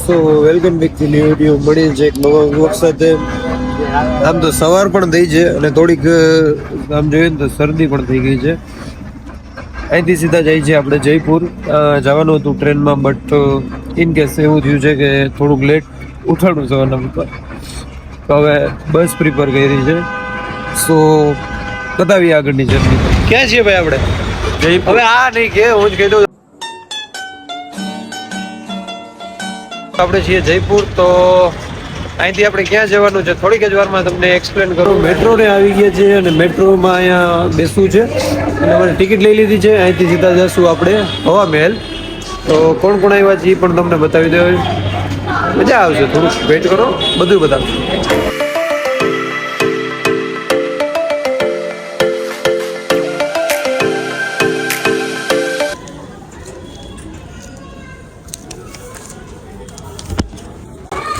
So welcome back to new video. મળી છે એક નવા વ્લોગ સાથે. આમ તો સવાર પણ થઈ છે અને થોડીક આમ જોઈએ ને તો શરદી પણ થઈ ગઈ છે. અહીંથી સીધા જાય છે આપણે જયપુર. જવાનું હતું ટ્રેનમાં, બટ ઇન કેસ એવું થયું છે કે થોડુંક લેટ ઉઠાડું સવારના ઉપર, તો હવે બસ પ્રિપેર કરી છે. સો બતાવીએ આગળની જર્ની. ક્યાં છીએ ભાઈ આપણે? જયપુર. હવે આ નહીં કે હું જ કહી દઉં, આપણે છીએ જયપુર. તો અહીંથી આપણે ક્યાં જવાનું છે થોડીક જ વારમાં તમને એક્સપ્લેન કરું. મેટ્રોને આવી ગયા છે અને મેટ્રોમાં અહીંયા બેસવું છે અને અમારે ટિકિટ લઈ લીધી છે. અહીંથી સીધા જશું આપણે હવા મહેલ. તો કોણ કોણ આવ્યા છે એ પણ તમને બતાવી દો, મજા આવશે. થોડુંક વેઇટ કરો, બધું બતાવશું.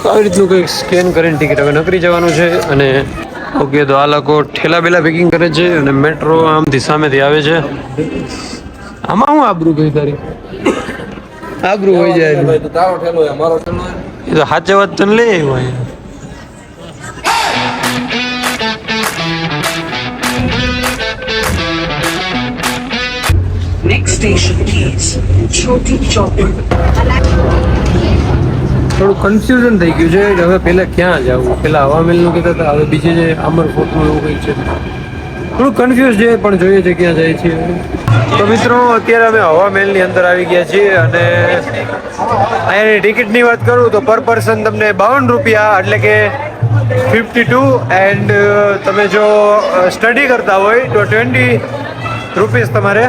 આવી રીતનું કંઈક સ્કેન કરીને ટિકિટ હવે નકરી જવાનું છે. અને ઓકે, તો આ લોકો ઠેલા બેલા પેકિંગ કરે છે અને મેટ્રો આમથી સામેથી આવે છે. આમાં હું આબરૂ ગઈ તારી? આબરૂ હોય જાય એ તો સાચે વાત તને લે આવ્યો. Next station is Choti Chopper. થોડું કન્ફ્યુઝન થઈ ગયું છે કે હવે પહેલાં ક્યાં જવું. પહેલાં હવા મહેલનું કહેતા હતા, હવે બીજે જે અમર ફોર્ટનું એવું કંઈક છે. થોડું કન્ફ્યુઝ છે, પણ જોઈએ છે ક્યાં જાય છે. તો મિત્રો, અત્યારે અમે હવા મહેલની અંદર આવી ગયા છીએ અને અહીંયાની ટિકિટની વાત કરું તો પર પર્સન તમને 52 રૂપિયા, એટલે કે 52, એન્ડ તમે જો સ્ટડી કરતા હોય તો 20 રૂપીસ તમારે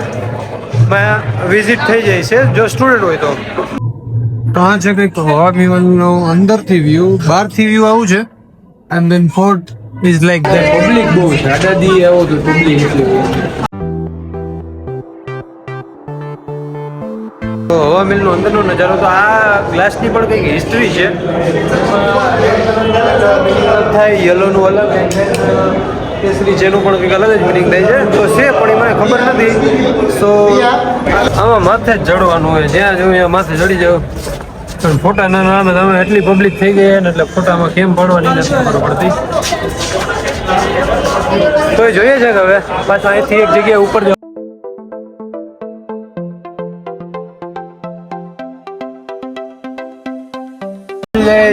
વિઝિટ થઈ જાય છે, જો સ્ટુડન્ટ હોય તો. તો આ છે કંઈક હવા મહેલનો અંદરથી વ્યૂ. બહારથી વ્યૂ આવું છે and then fort is like that. Public બહુ છે. આડાદી આવો તો પબ્લિક એટલી હોય. તો હવા મહેલનો અંદરનો નજારો. તો આ ગ્લાસની પણ કંઈક હિસ્ટ્રી છે. થાય યલોનું અલગ, કેસરી જેનું પણ કંઈક અલગ જ મિનિંગ થાય છે. તો છે પણ એ મને ખબર નથી. સો આમાં માથે જ ચડવાનું હોય, જ્યાં જોયું ત્યાં માથે ચડી જાવ. પણ ફોટા નાના તમે એટલી પબ્લિક થઈ ગઈ ને, એટલે ફોટામાં કેમ પડવાની નથી ખબર પડતી. તો એ જોઈએ છે કે હવે પાછા અહીંથી એક જગ્યાએ ઉપર જાવ.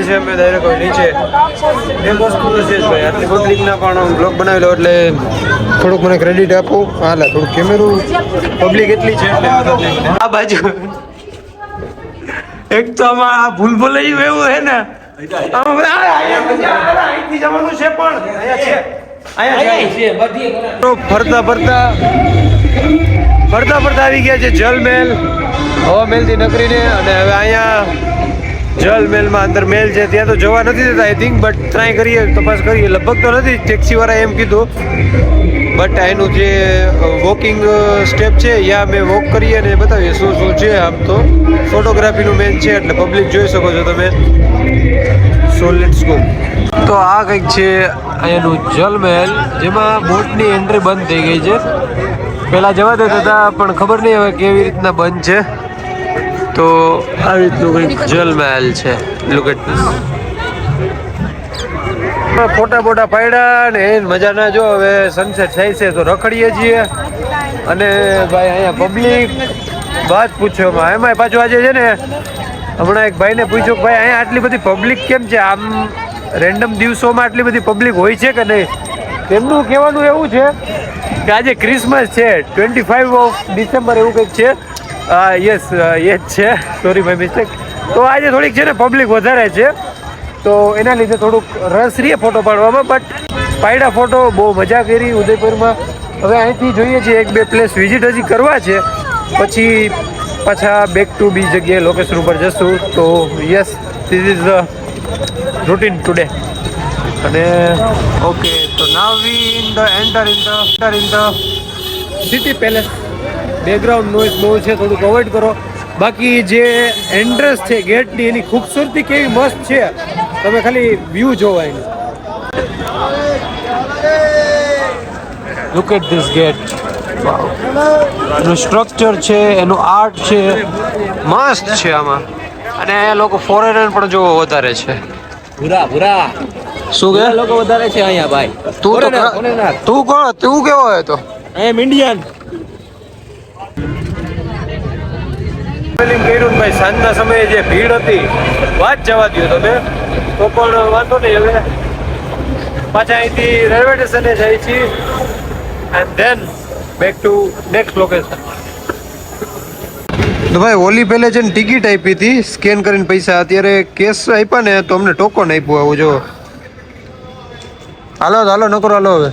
છે મેં ડાયરેક્ટ નીચે. એક વસ્તુ તો છે જ ભાઈ, આટલી પબ્લિકના પણ બ્લોગ બનાવેલો એટલે થોડુંક મને ક્રેડિટ આપો. હાલા થોડુંક કેમેરું પબ્લિક એટલી છે એટલે આ બાજુ એક તો આમાં આ ભૂલ ભૂલાયું એવું હે ને, અહીંથી જવાનું છે પણ અહીંયા ફરતા આવી ગયા છે જલ મહેલ. હવા મહેલથી નકરીને અને હવે અહીંયા જલ મહેલમાં અંદર મહેલ છે, ત્યાં તો જવા નથી દેતા આઈ થિંક, બટ ટ્રાય કરીએ, તપાસ કરીએ. લગભગ તો નથી, ટેક્સીવાળા એમ કીધું, બટ એનું જે વોકિંગ સ્ટેપ છે યા અમે વોક કરીએ અને બતાવીએ શું શું છે. આમ તો ફોટોગ્રાફીનું મેન છે એટલે પબ્લિક જોઈ શકો છો તમે. So let's go. તો આ કંઈક છે અહીંયાનું જલ મહેલ, જેમાં બોટની એન્ટ્રી બંધ થઈ ગઈ છે. પહેલાં જવા દેતા હતા પણ ખબર નહીં હવે કેવી રીતના બંધ છે. તો આવી રીતનું કંઈક જલ મહેલ છે. Look at this. ફોટા પાડ્યા ને મજા ના. જો હવે સનસેટ થાય છે તો રખડીએ છીએ. અને ભાઈ અહીંયા પબ્લિક વાત પૂછો એમાં પાછું આજે છે ને, હમણાં એક ભાઈને પૂછ્યું કે ભાઈ અહીંયા આટલી બધી પબ્લિક કેમ છે? આમ રેન્ડમ દિવસોમાં આટલી બધી પબ્લિક હોય છે કે નહીં? તેમનું કહેવાનું એવું છે કે આજે ક્રિસમસ છે, 25 ઓફ ડિસેમ્બર એવું કંઈક છે. યસ એ જ છે, સોરી માય મિસ્ટેક. તો આજે થોડીક છે ને પબ્લિક વધારે છે, તો એના લીધે થોડુંક રસ રહીએ ફોટો પાડવામાં. બટ પાડ્યા ફોટો, બહુ મજા કરી ઉદયપુરમાં. હવે અહીંથી જોઈએ છીએ એક બે પ્લેસ વિઝિટ હજી કરવા છે, પછી પાછા બેક ટુ બી જગ્યાએ લોકેશન ઉપર જશું. તો yes, this is the routine today. અને ઓકે, તો now we enter in the city palace. Background noise બહુ છે, થોડુંક અવોઇડ કરો. બાકી જે એન્ટ્રન્સ છે ગેટની, એની ખૂબસૂરતી કેવી મસ્ત છે, તમે ખાલી વ્યૂ જોવા એનું. Look at this gate. એનું સ્ટ્રક્ચર છે, એનું આર્ટ છે, મસ્ત છે. આમાં અને અહીંયા લોકો ફોરેનર પણ જોવો વધારે છે. ભૂરા ભૂરા શું કે લોકો વધારે છે અહીંયા ભાઈ. તું તો foreigner. તું કોણ તું કેવો હોય તો I am Indian. ટ્રાવેલિંગ કર્યું ને ભાઈ સાંજના સમયે જે ભીડ હતી વાત જવા દો તમે તો પણ વાંધો નહીં. હવે પાછા અહીંથી રેલવે સ્ટેશને જાય છીએ and then back to next location. તો ભાઈ ઓલી પહેલે છે ને ટિકિટ આપી હતી સ્કેન કરીને પૈસા, અત્યારે કેશ આપ્યા ને તો અમને ટોકન આપ્યું. આવું જો હાલો હાલો નકરો હાલો હવે